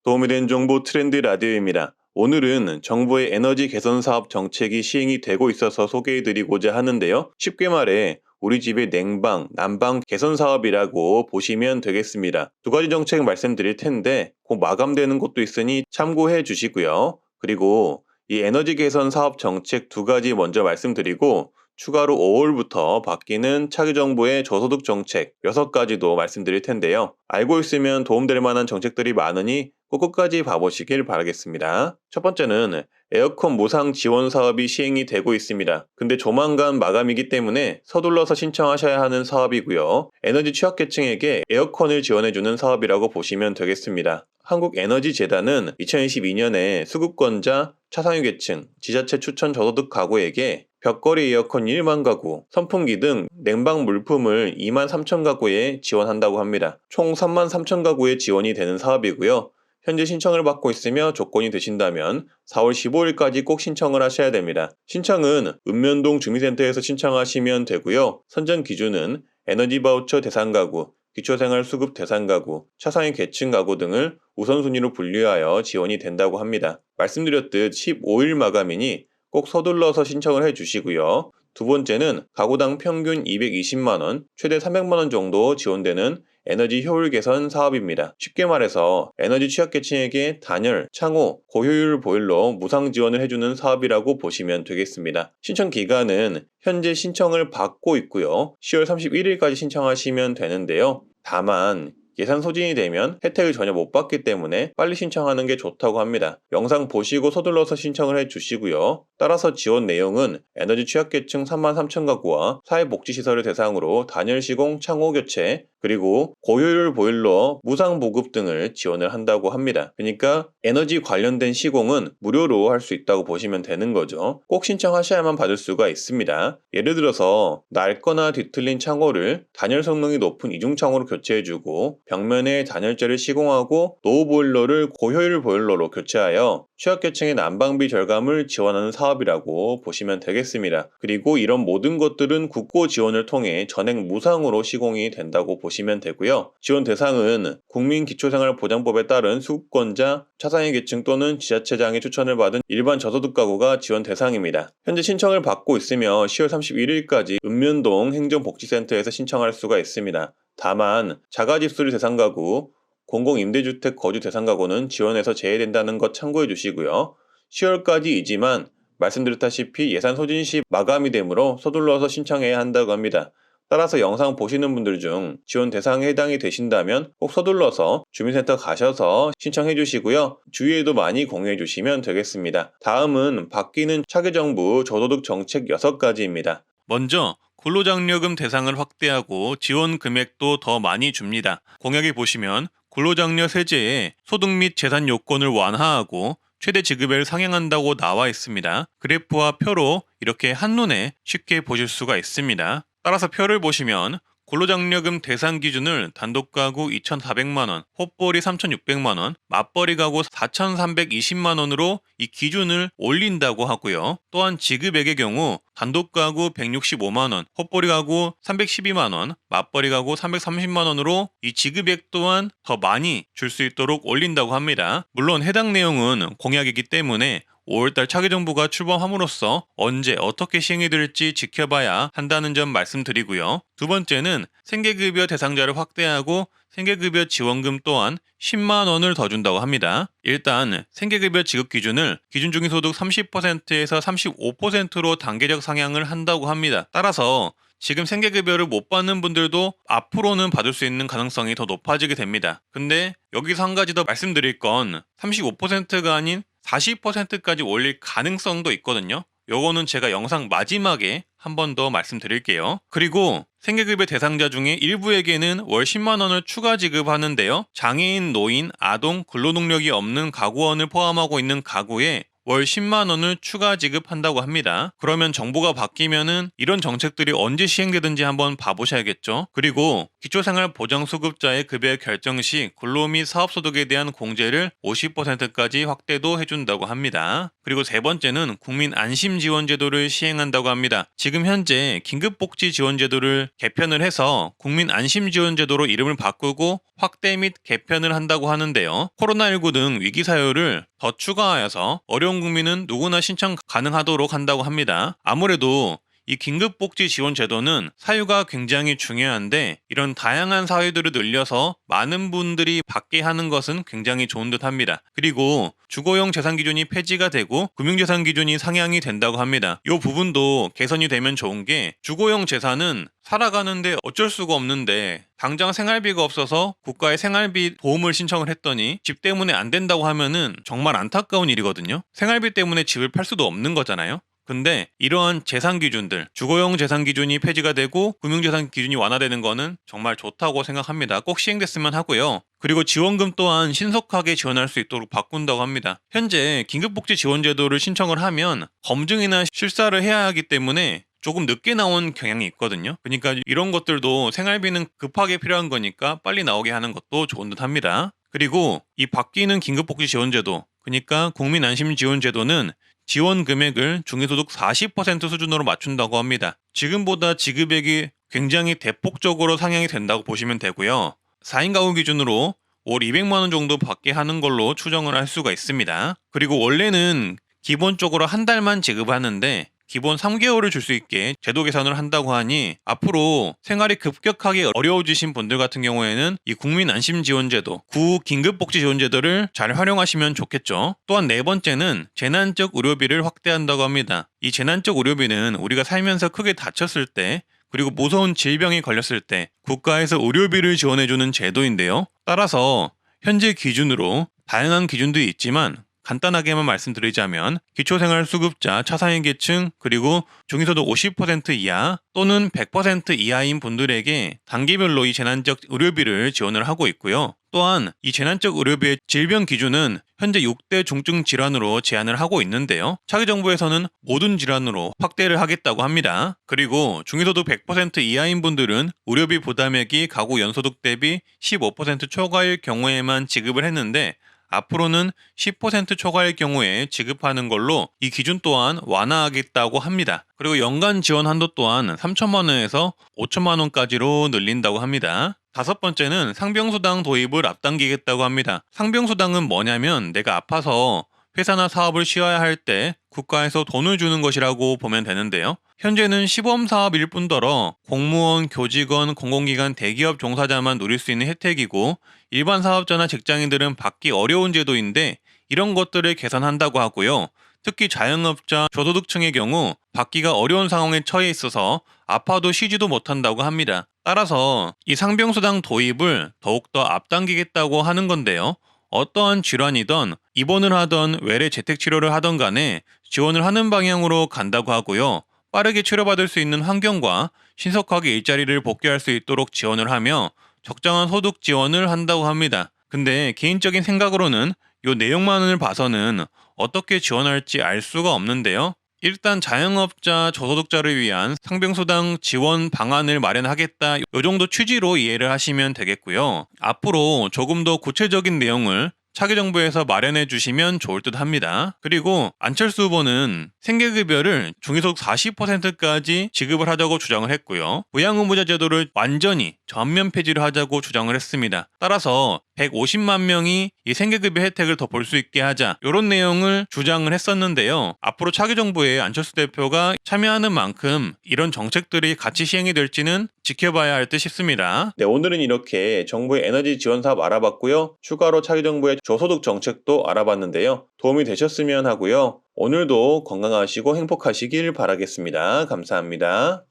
도움이 된 정보 트렌드 라디오입니다. 오늘은 정부의 에너지 개선 사업 정책이 시행이 되고 있어서 소개해드리고자 하는데요. 쉽게 말해 우리 집의 냉방, 난방 개선 사업이라고 보시면 되겠습니다. 두 가지 정책 말씀드릴 텐데 곧 마감되는 곳도 있으니 참고해 주시고요. 그리고 이 에너지 개선 사업 정책 두 가지 먼저 말씀드리고 추가로 5월부터 바뀌는 차기 정부의 저소득 정책 6가지도 말씀드릴 텐데요. 알고 있으면 도움될 만한 정책들이 많으니 꼭 끝까지 봐보시길 바라겠습니다. 첫 번째는 에어컨 무상 지원 사업이 시행이 되고 있습니다. 근데 조만간 마감이기 때문에 서둘러서 신청하셔야 하는 사업이고요. 에너지 취약계층에게 에어컨을 지원해주는 사업이라고 보시면 되겠습니다. 한국에너지재단은 2022년에 수급권자, 차상위계층, 지자체 추천 저소득 가구에게 벽걸이 에어컨 1만 가구, 선풍기 등 냉방 물품을 2만 3천 가구에 지원한다고 합니다. 총 3만 3천 가구에 지원이 되는 사업이고요. 현재 신청을 받고 있으며 조건이 되신다면 4월 15일까지 꼭 신청을 하셔야 됩니다. 신청은 읍면동 주민센터에서 신청하시면 되고요. 선정 기준은 에너지 바우처 대상 가구, 기초생활수급 대상 가구, 차상위 계층 가구 등을 우선순위로 분류하여 지원이 된다고 합니다. 말씀드렸듯 15일 마감이니 꼭 서둘러서 신청을 해주시고요. 두 번째는 가구당 평균 220만원, 최대 300만원 정도 지원되는 에너지 효율 개선 사업입니다. 쉽게 말해서 에너지 취약계층에게 단열, 창호, 고효율 보일러 무상 지원을 해주는 사업이라고 보시면 되겠습니다. 신청 기간은 현재 신청을 받고 있고요. 10월 31일까지 신청하시면 되는데요. 다만 예산 소진이 되면 혜택을 전혀 못 받기 때문에 빨리 신청하는 게 좋다고 합니다. 영상 보시고 서둘러서 신청을 해주시고요. 따라서 지원 내용은 에너지 취약계층 3만 3천 가구와 사회복지시설을 대상으로 단열 시공 창호 교체, 그리고 고효율 보일러 무상 보급 등을 지원을 한다고 합니다. 그러니까 에너지 관련된 시공은 무료로 할 수 있다고 보시면 되는 거죠. 꼭 신청하셔야만 받을 수가 있습니다. 예를 들어서 낡거나 뒤틀린 창호를 단열 성능이 높은 이중 창호로 교체해주고 벽면에 단열재를 시공하고 노후 보일러를 고효율 보일러로 교체하여 취약계층의 난방비 절감을 지원하는 사업이라고 보시면 되겠습니다. 그리고 이런 모든 것들은 국고 지원을 통해 전액 무상으로 시공이 된다고 보시면 되고요. 지원 대상은 국민기초생활보장법에 따른 수급권자, 차상위 계층 또는 지자체장의 추천을 받은 일반 저소득 가구가 지원 대상입니다. 현재 신청을 받고 있으며 10월 31일까지 읍면동 행정복지센터에서 신청할 수가 있습니다. 다만 자가집수리 대상 가구, 공공임대주택 거주 대상 가구는 지원에서 제외된다는 것 참고해 주시고요. 10월까지이지만 말씀드렸다시피 예산 소진 시 마감이 되므로 서둘러서 신청해야 한다고 합니다. 따라서 영상 보시는 분들 중 지원 대상에 해당이 되신다면 꼭 서둘러서 주민센터 가셔서 신청해 주시고요. 주위에도 많이 공유해 주시면 되겠습니다. 다음은 바뀌는 차기 정부 저소득 정책 6가지입니다. 먼저 근로장려금 대상을 확대하고 지원 금액도 더 많이 줍니다. 공약에 보시면 근로장려 세제에 소득 및 재산 요건을 완화하고 최대 지급액을 상향한다고 나와 있습니다. 그래프와 표로 이렇게 한눈에 쉽게 보실 수가 있습니다. 따라서 표를 보시면 근로장려금 대상 기준을 단독 가구 2,400만원, 헛벌이 3,600만원, 맞벌이 가구 4,320만원으로 이 기준을 올린다고 하고요. 또한 지급액의 경우 단독 가구 165만원, 헛벌이 가구 312만원, 맞벌이 가구 330만원으로 이 지급액 또한 더 많이 줄 수 있도록 올린다고 합니다. 물론 해당 내용은 공약이기 때문에 5월달 차기 정부가 출범함으로써 언제 어떻게 시행이 될지 지켜봐야 한다는 점 말씀드리고요. 두 번째는 생계급여 대상자를 확대하고 생계급여 지원금 또한 10만 원을 더 준다고 합니다. 일단 생계급여 지급 기준을 기준 중위소득 30%에서 35%로 단계적 상향을 한다고 합니다. 따라서 지금 생계급여를 못 받는 분들도 앞으로는 받을 수 있는 가능성이 더 높아지게 됩니다. 근데 여기서 한 가지 더 말씀드릴 건 35%가 아닌 40%까지 올릴 가능성도 있거든요. 요거는 제가 영상 마지막에 한 번 더 말씀드릴게요. 그리고 생계급여 대상자 중에 일부에게는 월 10만 원을 추가 지급하는데요. 장애인, 노인, 아동, 근로능력이 없는 가구원을 포함하고 있는 가구에 월 10만 원을 추가 지급한다고 합니다. 그러면 정부가 바뀌면은 이런 정책들이 언제 시행되든지 한번 봐보셔야겠죠. 그리고 기초생활보장수급자의 급여 결정 시 근로 및 사업소득에 대한 공제를 50%까지 확대도 해준다고 합니다. 그리고 세 번째는 국민안심지원제도를 시행한다고 합니다. 지금 현재 긴급복지지원제도를 개편을 해서 국민안심지원제도로 이름을 바꾸고 확대 및 개편을 한다고 하는데요. 코로나19 등 위기 사유를 더 추가하여서 어려운 국민은 누구나 신청 가능하도록 한다고 합니다. 아무래도 이 긴급복지지원제도는 사유가 굉장히 중요한데 이런 다양한 사유들을 늘려서 많은 분들이 받게 하는 것은 굉장히 좋은 듯 합니다. 그리고 주거용 재산 기준이 폐지가 되고 금융재산 기준이 상향이 된다고 합니다. 이 부분도 개선이 되면 좋은 게 주거용 재산은 살아가는데 어쩔 수가 없는데 당장 생활비가 없어서 국가에 생활비 도움을 신청을 했더니 집 때문에 안 된다고 하면은 정말 안타까운 일이거든요. 생활비 때문에 집을 팔 수도 없는 거잖아요. 근데 이러한 재산 기준들, 주거용 재산 기준이 폐지가 되고 금융재산 기준이 완화되는 거는 정말 좋다고 생각합니다. 꼭 시행됐으면 하고요. 그리고 지원금 또한 신속하게 지원할 수 있도록 바꾼다고 합니다. 현재 긴급복지지원제도를 신청을 하면 검증이나 실사를 해야 하기 때문에 조금 늦게 나온 경향이 있거든요. 그러니까 이런 것들도 생활비는 급하게 필요한 거니까 빨리 나오게 하는 것도 좋은 듯 합니다. 그리고 이 바뀌는 긴급복지지원제도, 그러니까 국민안심지원제도는 지원 금액을 중위소득 40% 수준으로 맞춘다고 합니다. 지금보다 지급액이 굉장히 대폭적으로 상향이 된다고 보시면 되고요. 4인 가구 기준으로 월 200만 원 정도 받게 하는 걸로 추정을 할 수가 있습니다. 그리고 원래는 기본적으로 한 달만 지급하는데 기본 3개월을 줄 수 있게 제도 개선을 한다고 하니 앞으로 생활이 급격하게 어려워지신 분들 같은 경우에는 이 국민안심지원제도, 구긴급복지지원제도를 잘 활용하시면 좋겠죠. 또한 네 번째는 재난적 의료비를 확대한다고 합니다. 이 재난적 의료비는 우리가 살면서 크게 다쳤을 때 그리고 무서운 질병이 걸렸을 때 국가에서 의료비를 지원해주는 제도인데요. 따라서 현재 기준으로 다양한 기준도 있지만 간단하게만 말씀드리자면 기초생활수급자 차상위계층 그리고 중위소득 50% 이하 또는 100% 이하인 분들에게 단계별로 이 재난적 의료비를 지원을 하고 있고요. 또한 이 재난적 의료비의 질병 기준은 현재 6대 중증 질환으로 제한을 하고 있는데요. 차기 정부에서는 모든 질환으로 확대를 하겠다고 합니다. 그리고 중위소득 100% 이하인 분들은 의료비 부담액이 가구 연소득 대비 15% 초과일 경우에만 지급을 했는데 앞으로는 10% 초과일 경우에 지급하는 걸로 이 기준 또한 완화하겠다고 합니다. 그리고 연간 지원 한도 또한 3천만 원에서 5천만 원까지로 늘린다고 합니다. 다섯 번째는 상병수당 도입을 앞당기겠다고 합니다. 상병수당은 뭐냐면 내가 아파서 회사나 사업을 쉬어야 할 때 국가에서 돈을 주는 것이라고 보면 되는데요. 현재는 시범사업일 뿐더러 공무원, 교직원, 공공기관, 대기업 종사자만 누릴 수 있는 혜택이고 일반 사업자나 직장인들은 받기 어려운 제도인데 이런 것들을 개선한다고 하고요. 특히 자영업자, 저소득층의 경우 받기가 어려운 상황에 처해 있어서 아파도 쉬지도 못한다고 합니다. 따라서 이 상병수당 도입을 더욱더 앞당기겠다고 하는 건데요. 어떠한 질환이든 입원을 하던 외래 재택치료를 하던 간에 지원을 하는 방향으로 간다고 하고요. 빠르게 치료받을 수 있는 환경과 신속하게 일자리를 복귀할 수 있도록 지원을 하며 적정한 소득 지원을 한다고 합니다. 근데 개인적인 생각으로는 이 내용만을 봐서는 어떻게 지원할지 알 수가 없는데요. 일단 자영업자, 저소득자를 위한 상병수당 지원 방안을 마련하겠다 이 정도 취지로 이해를 하시면 되겠고요. 앞으로 조금 더 구체적인 내용을 차기 정부에서 마련해 주시면 좋을 듯 합니다. 그리고 안철수 후보는 생계급여를 중위소득 40%까지 지급을 하자고 주장을 했고요. 부양의무자 제도를 완전히 전면 폐지를 하자고 주장을 했습니다. 따라서 150만 명이 이 생계급여 혜택을 더 볼 수 있게 하자 이런 내용을 주장을 했었는데요. 앞으로 차기 정부에 안철수 대표가 참여하는 만큼 이런 정책들이 같이 시행이 될지는 지켜봐야 할 듯 싶습니다. 네, 오늘은 이렇게 정부의 에너지 지원 사업 알아봤고요. 추가로 차기 정부의 저소득 정책도 알아봤는데요. 도움이 되셨으면 하고요. 오늘도 건강하시고 행복하시길 바라겠습니다. 감사합니다.